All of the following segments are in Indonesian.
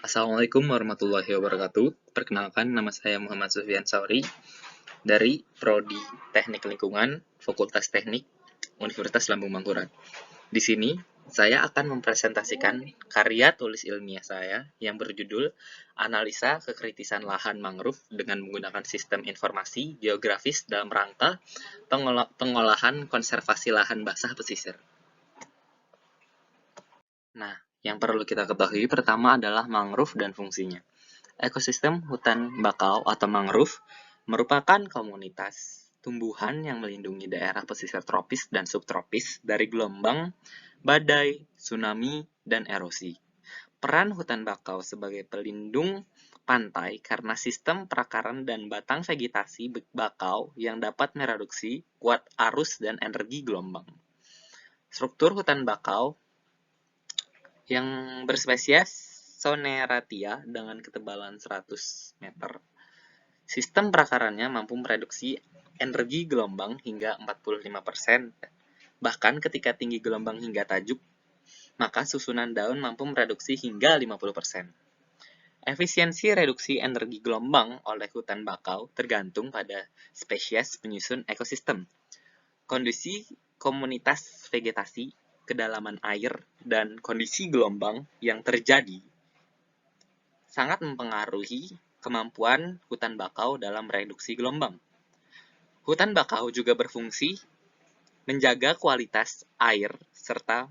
Assalamualaikum warahmatullahi wabarakatuh. Perkenalkan, nama saya Muhammad Sufyan Sauri dari Prodi Teknik Lingkungan, Fakultas Teknik, Universitas Lambung Mangkurat. Di sini, saya akan mempresentasikan karya tulis ilmiah saya yang berjudul Analisa Kekritisan Lahan Mangrove dengan menggunakan sistem informasi geografis dalam rangka pengolahan konservasi lahan basah pesisir. Nah, yang perlu kita ketahui pertama adalah mangrove dan fungsinya. Ekosistem hutan bakau atau mangrove merupakan komunitas tumbuhan yang melindungi daerah pesisir tropis dan subtropis dari gelombang, badai, tsunami, dan erosi. Peran hutan bakau sebagai pelindung pantai karena sistem perakaran dan batang vegetasi bakau yang dapat mereduksi kuat arus dan energi gelombang. Struktur hutan bakau yang berspesies Soneratia dengan ketebalan 100 meter. Sistem perakarannya mampu mereduksi energi gelombang hingga 45%. Bahkan ketika tinggi gelombang hingga tajuk, maka susunan daun mampu mereduksi hingga 50%. Efisiensi reduksi energi gelombang oleh hutan bakau tergantung pada spesies penyusun ekosistem, kondisi komunitas vegetasi, kedalaman air, dan kondisi gelombang yang terjadi sangat mempengaruhi kemampuan hutan bakau dalam mereduksi gelombang. Hutan bakau juga berfungsi menjaga kualitas air serta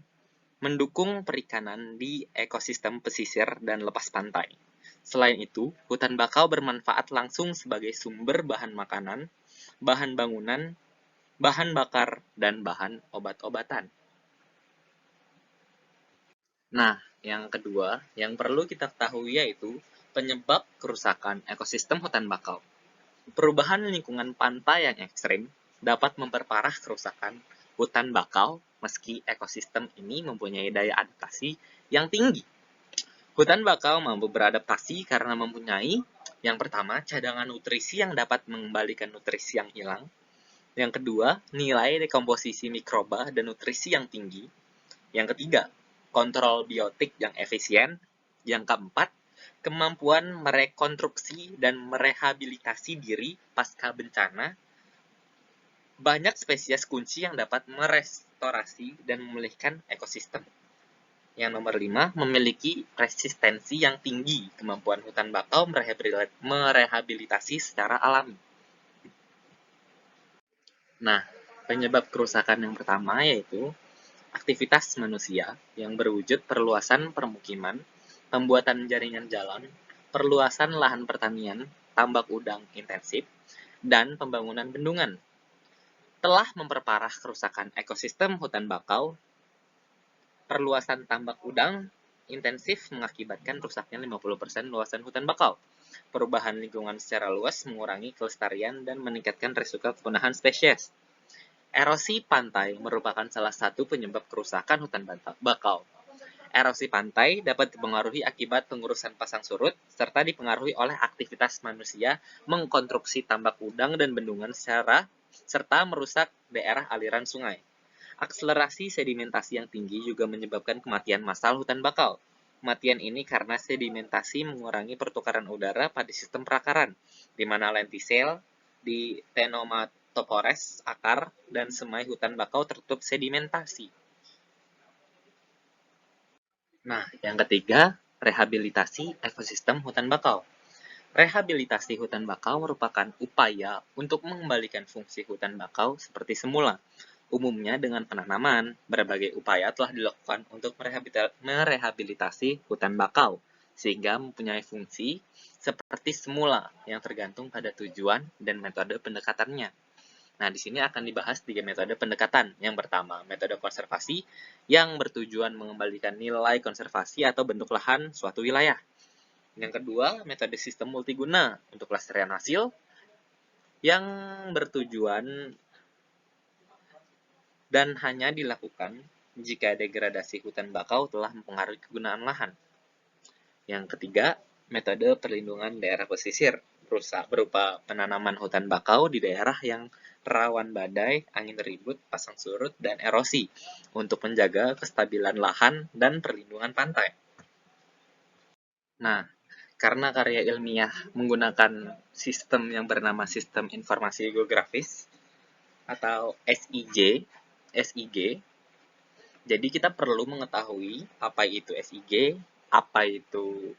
mendukung perikanan di ekosistem pesisir dan lepas pantai. Selain itu, hutan bakau bermanfaat langsung sebagai sumber bahan makanan, bahan bangunan, bahan bakar, dan bahan obat-obatan. Nah, yang kedua, yang perlu kita ketahui yaitu penyebab kerusakan ekosistem hutan bakau. Perubahan lingkungan pantai yang ekstrim dapat memperparah kerusakan hutan bakau meski ekosistem ini mempunyai daya adaptasi yang tinggi. Hutan bakau mampu beradaptasi karena mempunyai yang pertama, cadangan nutrisi yang dapat mengembalikan nutrisi yang hilang. Yang kedua, nilai dekomposisi mikroba dan nutrisi yang tinggi. Yang ketiga, kontrol biotik yang efisien. Yang keempat, kemampuan merekonstruksi dan merehabilitasi diri pasca bencana. Banyak spesies kunci yang dapat merestorasi dan memulihkan ekosistem. Yang nomor 5, memiliki resistensi yang tinggi. Kemampuan hutan bakau merehabilitasi secara alami. Nah, penyebab kerusakan yang pertama yaitu aktivitas manusia yang berwujud perluasan permukiman, pembuatan jaringan jalan, perluasan lahan pertanian, tambak udang intensif, dan pembangunan bendungan telah memperparah kerusakan ekosistem hutan bakau. Perluasan tambak udang intensif mengakibatkan rusaknya 50% luasan hutan bakau. Perubahan lingkungan secara luas mengurangi kelestarian dan meningkatkan risiko kepunahan spesies. Erosi pantai merupakan salah satu penyebab kerusakan hutan bakau. Erosi pantai dapat dipengaruhi akibat pengurusan pasang surut, serta dipengaruhi oleh aktivitas manusia mengkonstruksi tambak udang dan bendungan serta merusak daerah aliran sungai. Akselerasi sedimentasi yang tinggi juga menyebabkan kematian massal hutan bakau. Kematian ini karena sedimentasi mengurangi pertukaran udara pada sistem perakaran, di mana lentisel di Ctenomatopores akar dan semai hutan bakau tertutup sedimentasi. Nah, yang ketiga, rehabilitasi ekosistem hutan bakau. Rehabilitasi hutan bakau merupakan upaya untuk mengembalikan fungsi hutan bakau seperti semula. Umumnya dengan penanaman, berbagai upaya telah dilakukan untuk merehabilitasi hutan bakau, sehingga mempunyai fungsi seperti semula yang tergantung pada tujuan dan metode pendekatannya. Nah, di sini akan dibahas 3 metode pendekatan. Yang pertama, metode konservasi yang bertujuan mengembalikan nilai konservasi atau bentuk lahan suatu wilayah. Yang kedua, metode sistem multiguna untuk pelestarian hasil yang bertujuan dan hanya dilakukan jika degradasi hutan bakau telah mempengaruhi kegunaan lahan. Yang ketiga, metode perlindungan daerah pesisir berupa penanaman hutan bakau di daerah yang rawan badai, angin ribut, pasang surut, dan erosi untuk menjaga kestabilan lahan dan perlindungan pantai. Nah, karena karya ilmiah menggunakan sistem yang bernama Sistem Informasi Geografis atau SIG, jadi kita perlu mengetahui apa itu SIG, apa itu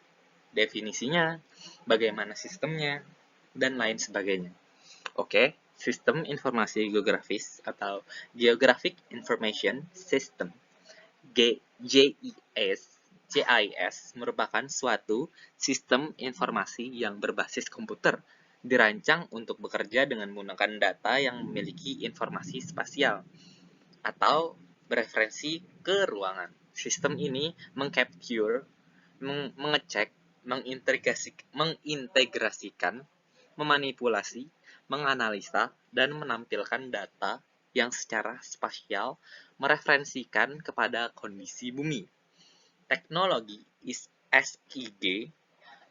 definisinya, bagaimana sistemnya, dan lain sebagainya. Oke, Sistem Informasi Geografis atau Geographic Information System GIS GIS merupakan suatu sistem informasi yang berbasis komputer, dirancang untuk bekerja dengan menggunakan data yang memiliki informasi spasial atau bereferensi ke ruangan. Sistem ini mengcapture, mengecek, mengintegrasikan, memanipulasi, menganalisa, dan menampilkan data yang secara spasial mereferensikan kepada kondisi bumi. Teknologi SIG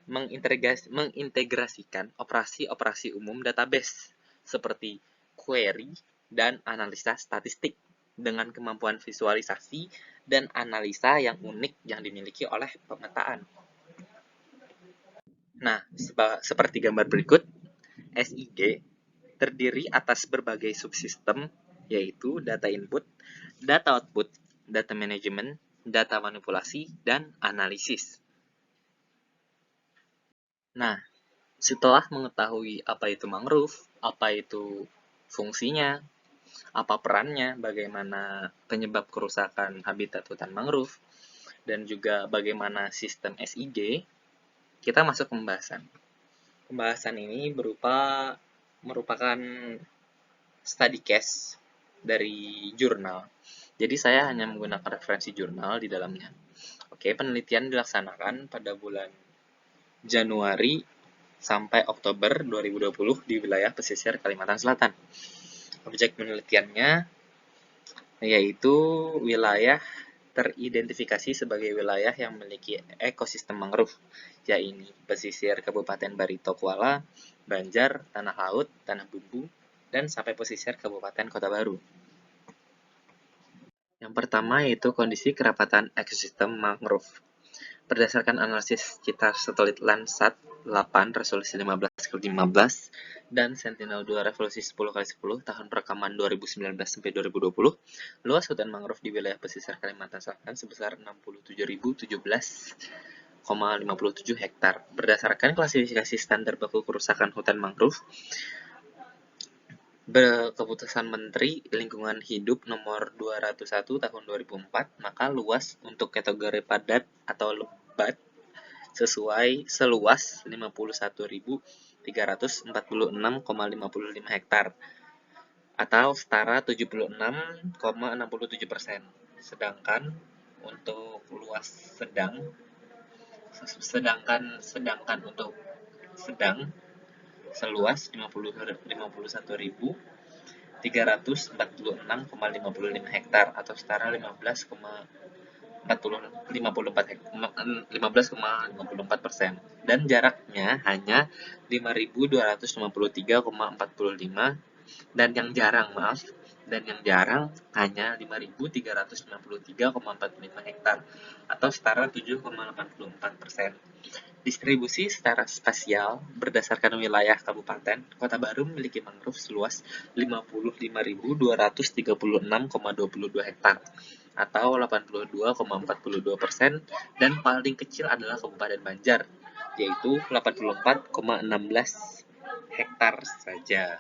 mengintegrasikan operasi-operasi umum database seperti query dan analisa statistik dengan kemampuan visualisasi dan analisa yang unik yang dimiliki oleh pemetaan. Nah, seperti gambar berikut, SIG terdiri atas berbagai subsistem, yaitu data input, data output, data management, data manipulasi, dan analisis. Nah, setelah mengetahui apa itu mangrove, apa itu fungsinya, apa perannya, bagaimana penyebab kerusakan habitat hutan mangrove, dan juga bagaimana sistem SIG, kita masuk ke pembahasan. Pembahasan ini merupakan study case dari jurnal. Jadi saya hanya menggunakan referensi jurnal di dalamnya. Oke, penelitian dilaksanakan pada bulan Januari sampai Oktober 2020 di wilayah pesisir Kalimantan Selatan. Objek penelitiannya yaitu wilayah teridentifikasi sebagai wilayah yang memiliki ekosistem mangrove, yaitu pesisir Kabupaten Barito Kuala, Banjar, Tanah Laut, Tanah Bumbu, dan sampai pesisir Kabupaten Kota Baru. Yang pertama yaitu kondisi kerapatan ekosistem mangrove. Berdasarkan analisis Citra Satelit Landsat 8 resolusi 15x15 dan Sentinel-2 resolusi 10x10 tahun perekaman 2019-2020, luas hutan mangrove di wilayah pesisir Kalimantan Selatan sebesar 67.017,57 hektar. Berdasarkan klasifikasi standar baku kerusakan hutan mangrove, Keputusan Menteri Lingkungan Hidup Nomor 201 Tahun 2004, maka luas untuk kategori padat atau lebat seluas 51.346,55 hektar atau setara 76,67%. Sedangkan untuk luas untuk sedang seluas 51.346,55 hektar atau setara 15,54% dan jaraknya hanya 5.253,45 dan yang jarang hanya 5.393,45 hektar atau setara 7,84%. Distribusi secara spasial berdasarkan wilayah kabupaten, Kota Baru memiliki mangrove seluas 55.236,22 hektar atau 82,42% dan paling kecil adalah Kabupaten Banjar yaitu 84,16 hektar saja.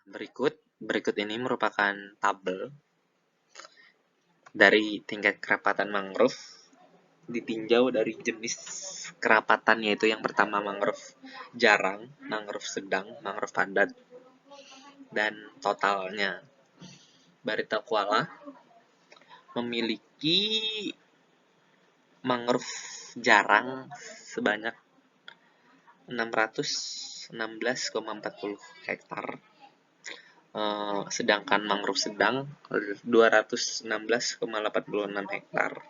Berikut ini merupakan tabel dari tingkat kerapatan mangrove ditinjau dari jenis kerapatan, yaitu yang pertama mangrove jarang, mangrove sedang, mangrove padat, dan totalnya. Barito Kuala memiliki mangrove jarang sebanyak 616,40 hektar, sedangkan mangrove sedang 216,86 hektar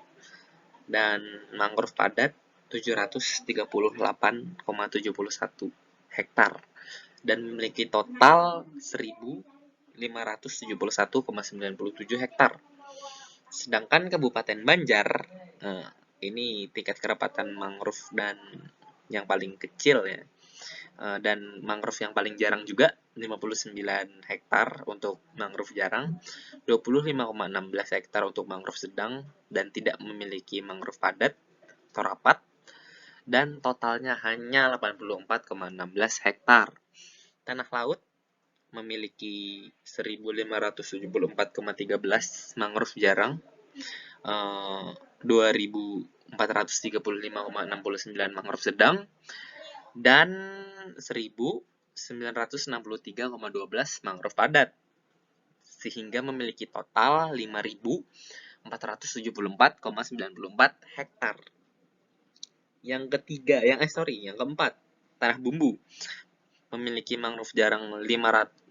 dan mangrove padat 738,71 hektar dan memiliki total 1.571,97 hektar. Sedangkan Kabupaten Banjar ini tingkat kerapatan mangrove dan yang paling kecil ya. Dan mangrove yang paling jarang juga 59 hektar untuk mangrove jarang, 25,16 hektar untuk mangrove sedang dan tidak memiliki mangrove padat atau rapat, dan totalnya hanya 84,16 hektar. Tanah laut memiliki 1574,13 mangrove jarang, 2435,69 mangrove sedang, dan 1963,12 mangrove padat, sehingga memiliki total 5474,94 hektar. Yang keempat, tanah bumbu memiliki mangrove jarang 604,19,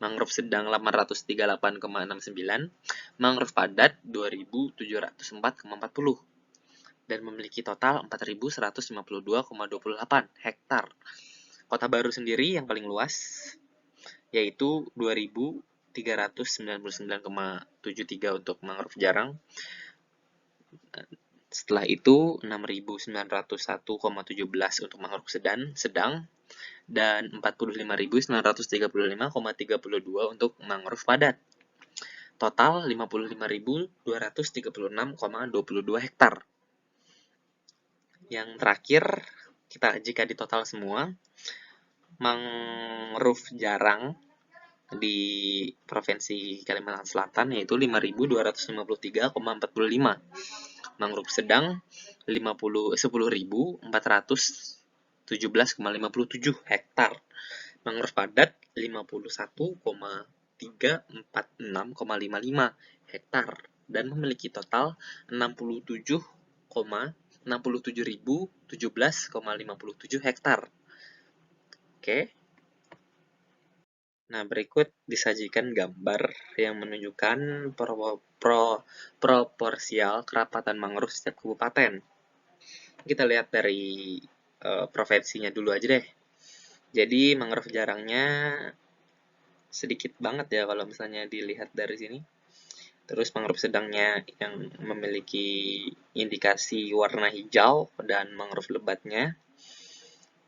mangrove sedang 838,69, mangrove padat 2704,40, dan memiliki total 4152,28 hektar. Kota Baru sendiri yang paling luas yaitu 2399,73 untuk mangrove jarang. Setelah itu 6901,17 untuk mangrove sedang dan 45.935,32 untuk mangrove padat. Total 55.236,22 hektar. Yang terakhir, jika di total semua, mangrove jarang di Provinsi Kalimantan Selatan yaitu 5.253,45. Mangrove sedang 10.417,57 hektar. Mangrove padat 51,346,55 hektar dan memiliki total 67.017,57 hektar. Oke. Nah, berikut disajikan gambar yang menunjukkan proporsial kerapatan mangrove setiap kabupaten. Kita lihat dari provinsinya dulu aja deh. Jadi mangrove jarangnya sedikit banget ya kalau misalnya dilihat dari sini. Terus mangrove sedangnya yang memiliki indikasi warna hijau dan mangrove lebatnya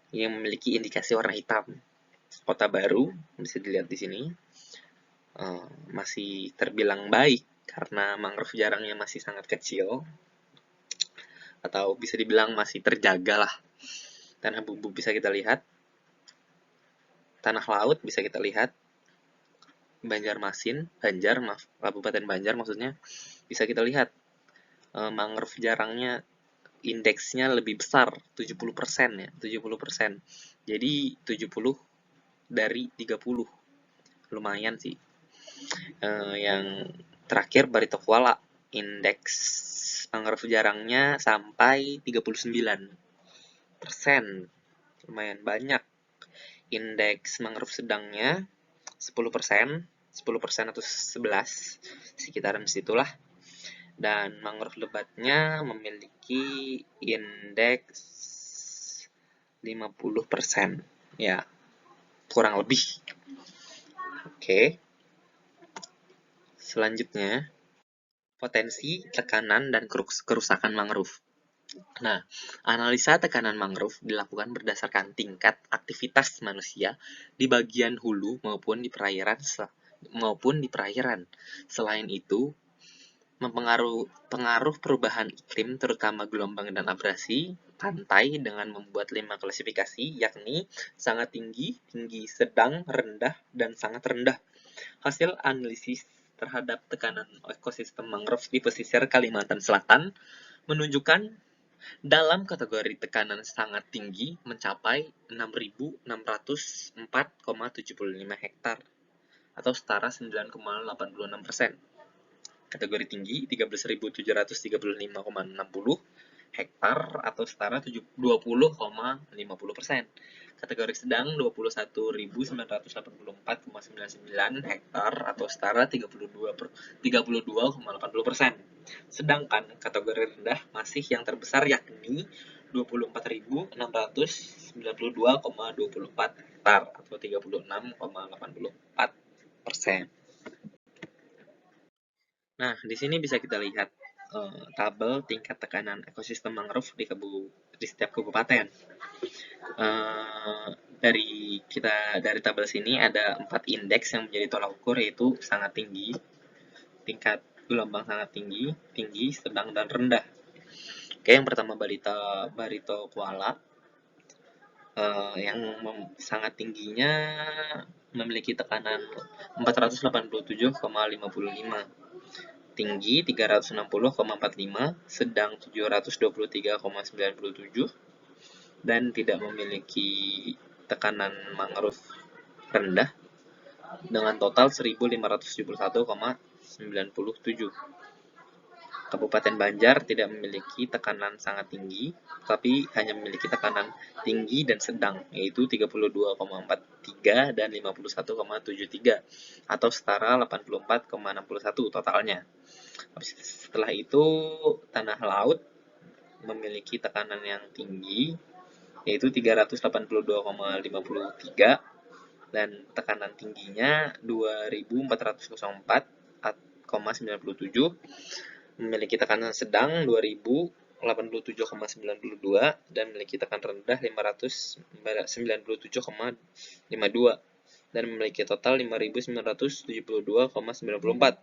yang memiliki indikasi warna hitam. Kota Baru bisa dilihat di sini masih terbilang baik karena mangrove jarangnya masih sangat kecil atau bisa dibilang masih terjaga lah. Tanah bumbu bisa kita lihat, tanah laut bisa kita lihat, Kabupaten Banjar maksudnya bisa kita lihat mangrove jarangnya indeksnya lebih besar 70% ya, 70%. Jadi 70 dari 30. Lumayan sih. Yang terakhir Barito Kuala, indeks mangrove jarangnya sampai 39%. Lumayan banyak. Indeks mangrove sedangnya 10%, 10% atau 11, sekitaran situlah. Dan mangrove lebatnya memiliki indeks 50%. Ya, kurang lebih. Oke. Selanjutnya, potensi, tekanan, dan kerusakan mangrove. Nah, analisa tekanan mangrove dilakukan berdasarkan tingkat aktivitas manusia di bagian hulu maupun di perairan. Selain itu, pengaruh perubahan iklim terutama gelombang dan abrasi pantai dengan membuat 5 klasifikasi, yakni sangat tinggi, tinggi, sedang, rendah, dan sangat rendah. Hasil analisis terhadap tekanan ekosistem mangrove di pesisir Kalimantan Selatan menunjukkan dalam kategori tekanan sangat tinggi mencapai 6.604,75 hektar atau setara 9,86%. Kategori tinggi 13.735,60 hektar atau setara 20,50%. Kategori sedang 21.984,99 hektar atau setara 32,80%. Sedangkan kategori rendah masih yang terbesar yakni 24.692,24 hektar atau 36,84%. Nah, di sini bisa kita lihat tabel tingkat tekanan ekosistem mangrove di setiap kabupaten. Dari tabel sini ada 4 indeks yang menjadi tolak ukur, yaitu sangat tinggi, tingkat gelombang sangat tinggi, tinggi, sedang, dan rendah. Oke, yang pertama Barito Kuala, yang sangat tingginya memiliki tekanan 487,55, tinggi 360,45, sedang 723,97, dan tidak memiliki tekanan mangrove rendah dengan total 1571,97. Kabupaten Banjar tidak memiliki tekanan sangat tinggi, tapi hanya memiliki tekanan tinggi dan sedang, yaitu 32,43 dan 51,73, atau setara 84,61 totalnya. Setelah itu, tanah laut memiliki tekanan yang tinggi, yaitu 382,53, dan tekanan tingginya 2404,97, memiliki tekanan sedang 2087,92, dan memiliki tekanan rendah 597,52, dan memiliki total 5972,94.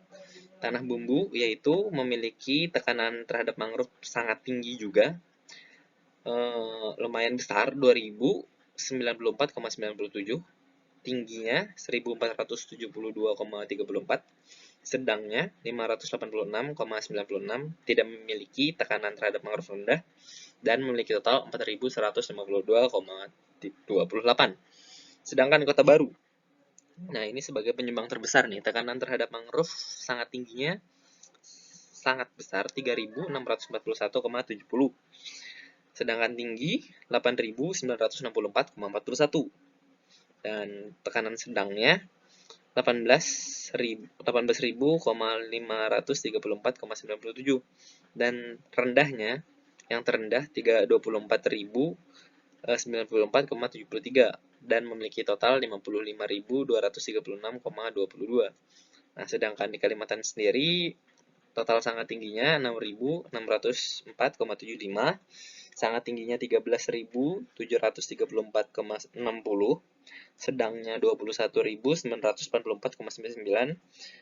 Tanah bumbu yaitu memiliki tekanan terhadap mangrove sangat tinggi juga, lumayan besar, 2094,97, tingginya 1472,34, sedangnya 586,96, tidak memiliki tekanan terhadap mangrove rendah, dan memiliki total 4152,28. Sedangkan Kota Baru, nah ini sebagai penyumbang terbesar nih, tekanan terhadap mangrove sangat tingginya sangat besar, 3641,70, sedangkan tinggi 8964,41, dan tekanan sedangnya 18.534,97, dan rendahnya, yang terendah 24.094,73, dan memiliki total 55.236,22. Nah, sedangkan di Kalimantan sendiri total sangat tingginya 6.604,75, sangat tingginya 13.734,60, sedangnya 21.944,99,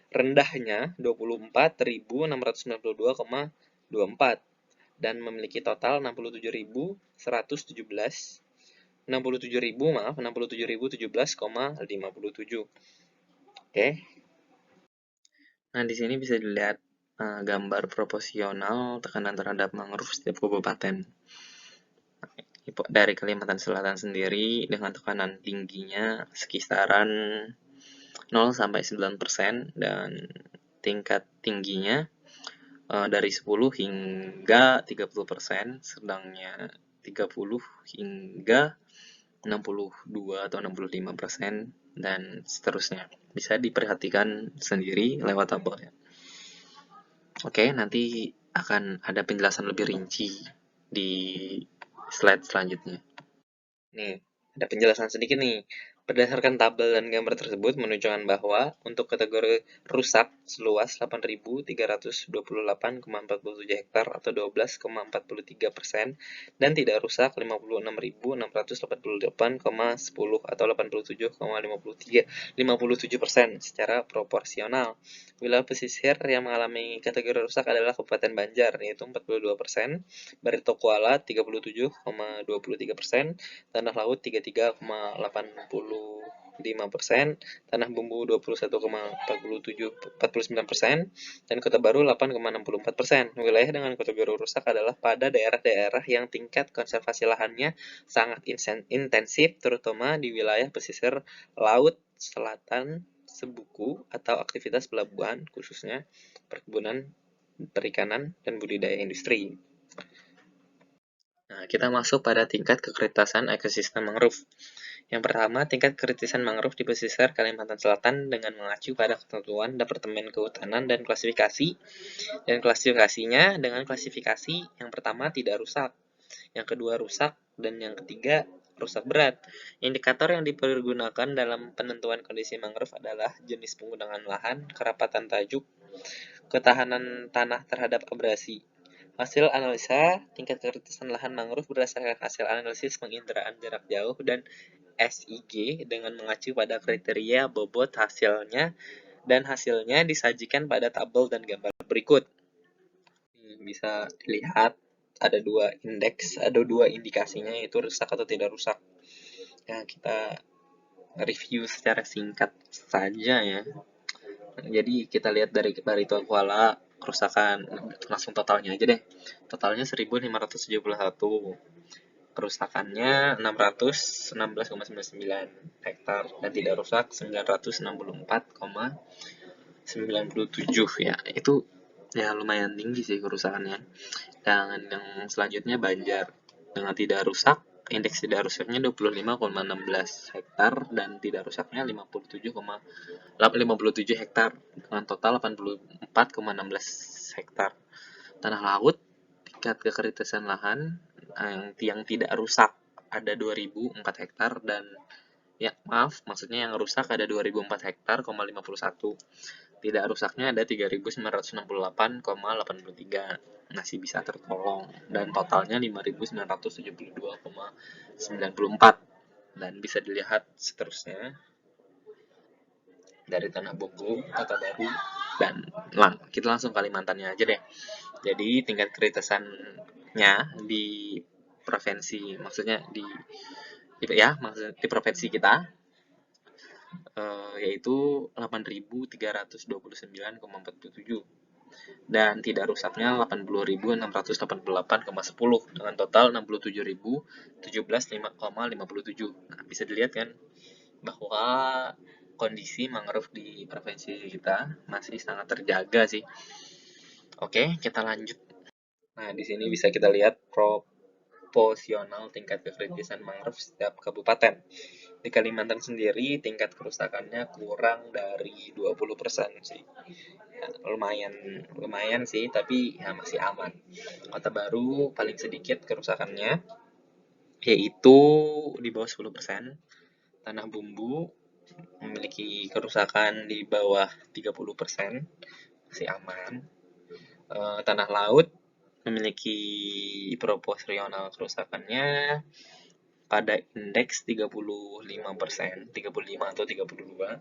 rendahnya 24.692,24, dan memiliki total 67.017,57. Oke. Nah, di sini bisa dilihat gambar proporsional tekanan terhadap mangrove setiap kabupaten. Dari Kalimantan Selatan sendiri dengan tekanan tingginya sekisaran 0 sampai 9%, dan tingkat tingginya dari 10 hingga 30%, sedangnya 30 hingga 62 atau 65%, dan seterusnya. Bisa diperhatikan sendiri lewat tabelnya. Oke, nanti akan ada penjelasan lebih rinci di slide selanjutnya. Nih, ada penjelasan sedikit nih. Berdasarkan tabel dan gambar tersebut menunjukkan bahwa untuk kategori rusak seluas 8.328,47 hektar atau 12,43%, dan tidak rusak 56.688,10 atau 87,57% secara proporsional. Wilayah pesisir yang mengalami kategori rusak adalah Kabupaten Banjar, yaitu 42%, Barito Kuala 37,23%, Tanah Laut 33,85%, Tanah Bumbu 21,49%, dan Kota Baru 8,64%. Wilayah dengan kategori rusak adalah pada daerah-daerah yang tingkat konservasi lahannya sangat intensif, terutama di wilayah pesisir laut selatan sebuku atau aktivitas pelabuhan, khususnya perkebunan, perikanan, dan budidaya industri. Nah, kita masuk pada tingkat kekritisan ekosistem mangrove. Yang pertama, tingkat kekritisan mangrove di pesisir Kalimantan Selatan dengan mengacu pada ketentuan Departemen Kehutanan dan Klasifikasi, dan klasifikasinya dengan klasifikasi yang pertama tidak rusak, yang kedua rusak, dan yang ketiga rusak berat. Indikator yang dipergunakan dalam penentuan kondisi mangrove adalah jenis penggunaan lahan, kerapatan tajuk, ketahanan tanah terhadap abrasi. Hasil analisa tingkat kritisan lahan mangrove berdasarkan hasil analisis penginderaan jarak jauh dan SIG dengan mengacu pada kriteria bobot hasilnya, dan hasilnya disajikan pada tabel dan gambar berikut. Bisa dilihat ada dua indeks, ada dua indikasinya, yaitu rusak atau tidak rusak. Ya, kita review secara singkat saja ya. Jadi kita lihat dari Barito Kuala kerusakan, langsung totalnya aja deh. Totalnya 1571. Kerusakannya 616,99 hektar dan tidak rusak 964,97 ya. Itu ya lumayan tinggi sih kerusakannya. Dan yang selanjutnya Banjar dengan tidak rusak, indeks tidak rusaknya 25,16 hektar dan tidak rusaknya 57 hektar dengan total 84,16 hektar. Tanah laut, tingkat kekritisan lahan yang tidak rusak ada 2004 hektar dan maksudnya yang rusak ada 2004 hektar, 51. Tidak rusaknya ada 3968,83. Masih bisa tertolong dan totalnya 5972,94. Dan bisa dilihat seterusnya dari Tanah Bumbu, Kota Baru, dan kita langsung Kalimantannya aja deh. Jadi tingkat kritisannya di provinsi, maksudnya di provinsi kita yaitu 8.329,47 dan tidak rusaknya 80.688,10 dengan total 67.017,57. Nah, bisa dilihat kan bahwa kondisi mangrove di provinsi kita masih sangat terjaga sih. Oke, kita lanjut. Nah, di sini bisa kita lihat proporsional tingkat kekritisan mangrove setiap kabupaten. Di Kalimantan sendiri tingkat kerusakannya kurang dari 20% sih. Ya, lumayan sih, tapi ya masih aman. Kota Baru paling sedikit kerusakannya, yaitu di bawah 10%. Tanah Bumbu memiliki kerusakan di bawah 30%, masih aman. Tanah Laut memiliki proporsional kerusakannya pada indeks 35%, 35 atau 32.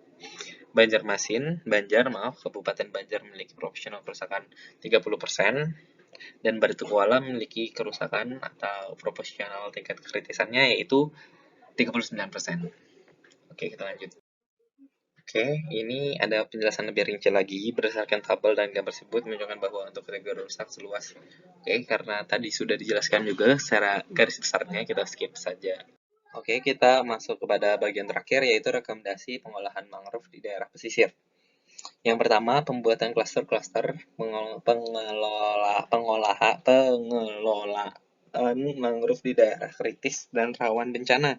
Kabupaten Banjar memiliki proporsional kerusakan 30%, dan Barito Kuala memiliki kerusakan atau proporsional tingkat kritisannya yaitu 39%. Oke, kita lanjut. Oke, ini ada penjelasan lebih rinci lagi berdasarkan tabel dan gambar tersebut menunjukkan bahwa untuk kategori rusak seluas. Oke, karena tadi sudah dijelaskan juga secara garis besarnya, kita skip saja. Oke, kita masuk kepada bagian terakhir, yaitu rekomendasi pengolahan mangrove di daerah pesisir. Yang pertama, pembuatan klaster-klaster pengelolaan mangrove di daerah kritis dan rawan bencana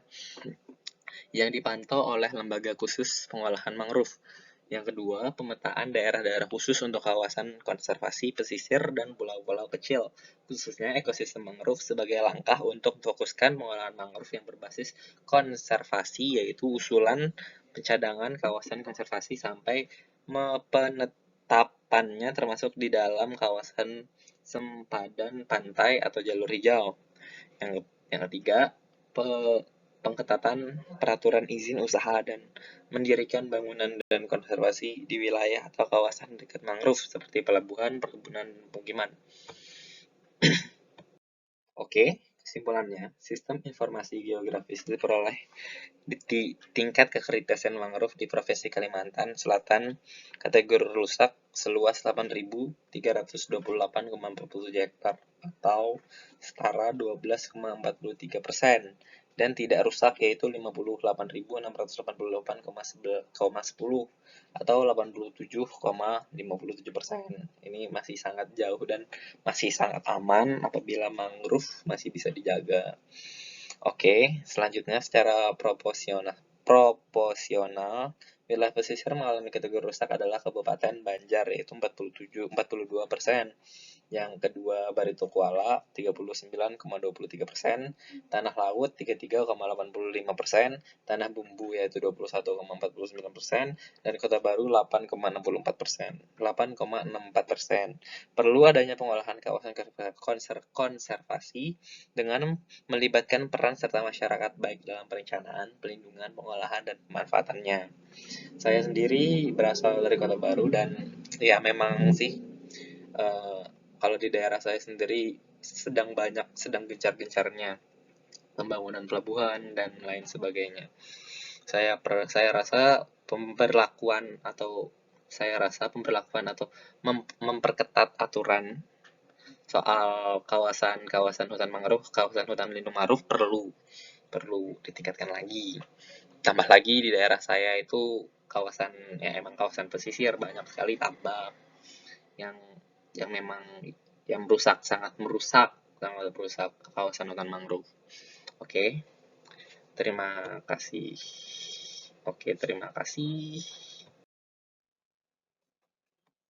yang dipantau oleh lembaga khusus pengolahan mangrove. Yang kedua, pemetaan daerah-daerah khusus untuk kawasan konservasi pesisir dan pulau-pulau kecil, khususnya ekosistem mangrove sebagai langkah untuk memfokuskan pengolahan mangrove yang berbasis konservasi, yaitu usulan pencadangan kawasan konservasi sampai penetapannya termasuk di dalam kawasan sempadan pantai atau jalur hijau. Yang ketiga, pengetatan peraturan izin usaha dan mendirikan bangunan dan konservasi di wilayah atau kawasan dekat mangrove seperti pelabuhan, perkebunan, dan pemukiman. Oke, kesimpulannya, sistem informasi geografis diperoleh di tingkat kekritisan mangrove di Provinsi Kalimantan Selatan kategori rusak seluas 8.328,47 hektar atau setara 12,43%, dan tidak rusak yaitu 58.688,10 atau 87,57%. Ini masih sangat jauh dan masih sangat aman apabila mangrove masih bisa dijaga. Oke, selanjutnya secara proporsional, wilayah pesisir mengalami kategori rusak adalah Kabupaten Banjar yaitu 42%, Yang kedua Barito Kuala 39,23%, tanah laut 33,85%, tanah bumbu yaitu 21,49%, dan kota baru 8,64%. 8,64%. Perlu adanya pengolahan kawasan konservasi dengan melibatkan peran serta masyarakat baik dalam perencanaan, pelindungan, pengolahan, dan pemanfaatannya. Saya sendiri berasal dari Kota Baru dan ya memang sih kalau di daerah saya sendiri sedang gencar-gencarnya pembangunan pelabuhan dan lain sebagainya. Saya rasa pemberlakuan atau memperketat aturan soal kawasan hutan mangrove, kawasan hutan lindung mangrove perlu ditingkatkan lagi. Tambah lagi di daerah saya itu emang kawasan pesisir, banyak sekali tambak yang memang sangat merusak kawasan hutan mangrove. Oke, terima kasih.